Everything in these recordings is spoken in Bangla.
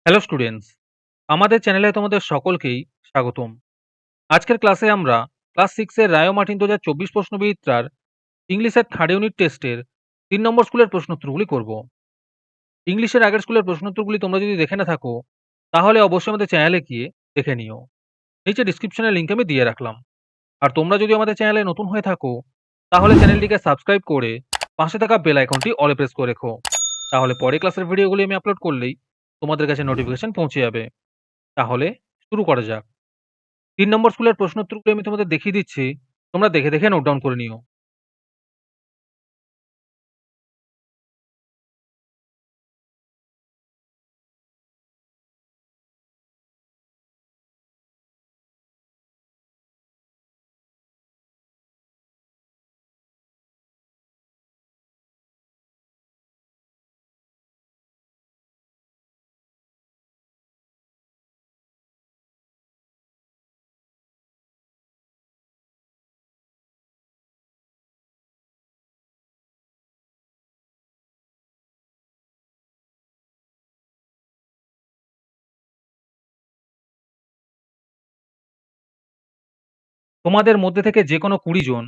হ্যালো স্টুডেন্টস, আমাদের চ্যানেলে তোমাদের সকলকেই স্বাগতম। আজকের ক্লাসে আমরা ক্লাস 6 এর রায় ও মার্টিন 2024 প্রশ্নবিচিত্রার ইংলিশের থার্ড ইউনিট টেস্টের 3 নম্বর স্কুলের প্রশ্নোত্তরগুলি করব। ইংলিশের আগের স্কুলের প্রশ্নোত্তরগুলি তোমরা যদি দেখে না থাকো, তাহলে অবশ্যই আমাদের চ্যানেলে গিয়ে দেখে নিও। নিচে ডিসক্রিপশনের লিংক আমি দিয়ে রাখলাম। আর তোমরা যদি আমাদের চ্যানেলে নতুন হয়ে থাকো, তাহলে চ্যানেলটিকে সাবস্ক্রাইব করে পাশে থাকা বেল আইকনটি অলে প্রেস করে রেখো। তাহলে পরে ক্লাসের ভিডিওগুলি আমি আপলোড করলেই তোমাদের কাছে নোটিফিকেশন পৌঁছে যাবে। তাহলে শুরু করা যাক। ৩ নম্বর স্কুলের প্রশ্নোত্তরগুলো আমি তোমাদের দেখিয়ে দিচ্ছি। তোমরা দেখে, দেখে নোট ডাউন করে নিও। তোমাদের মধ্যে থেকে যেকোনো ২০ জন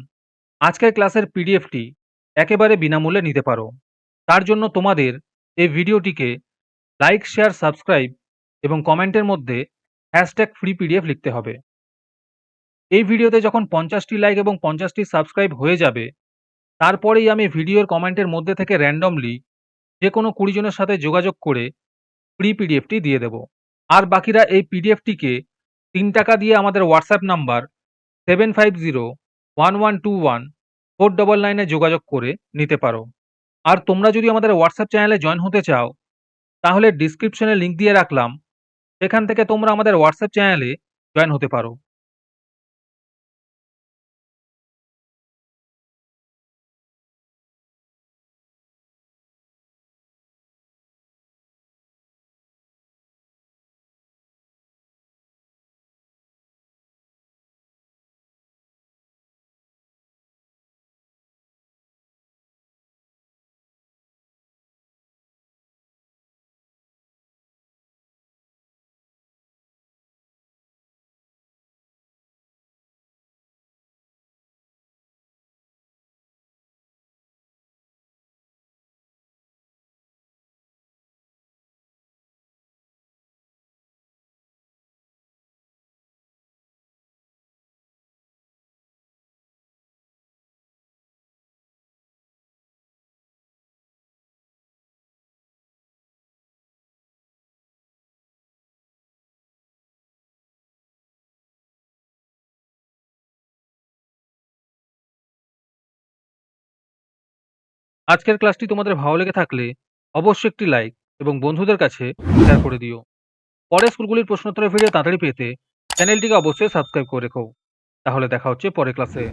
আজকের ক্লাসের পিডিএফটি একেবারে বিনামূল্যে নিতে পারো। তার জন্য তোমাদের এই ভিডিওটিকে লাইক, শেয়ার, সাবস্ক্রাইব এবং কমেন্টের মধ্যে #ফ্রি পিডিএফ লিখতে হবে। এই ভিডিওতে যখন ৫০টি লাইক এবং ৫০টি সাবস্ক্রাইব হয়ে যাবে, তারপরেই আমি ভিডিওর কমেন্টের মধ্যে থেকে র‍্যান্ডমলি যেকোনো ২০ জনের সাথে যোগাযোগ করে ফ্রি পিডিএফটি দিয়ে দেব। আর বাকিরা এই পিডিএফটিকে ৳৩ দিয়ে আমাদের হোয়াটসঅ্যাপ নাম্বার 7501121499 এ যোগাযোগ করে নিতে পারো। আর তোমরা যদি আমাদের হোয়াটসঅ্যাপ চ্যানেলে জয়েন হতে চাও, তাহলে ডিসক্রিপশনে লিংক দিয়ে রাখলাম, সেখান থেকে তোমরা আমাদের হোয়াটসঅ্যাপ চ্যানেলে জয়েন হতে পারো। আজকের ক্লাসটি তোমাদের ভালো লেগে থাকলে অবশ্যই একটি লাইক এবং বন্ধুদের কাছে শেয়ার করে দিও। পরের স্কুলগুলির প্রশ্নোত্তরের ভিডিও তাড়াতাড়ি পেতে চ্যানেলটিকে অবশ্যই সাবস্ক্রাইব করে রেখো। তাহলে দেখা হচ্ছে পরের ক্লাসে।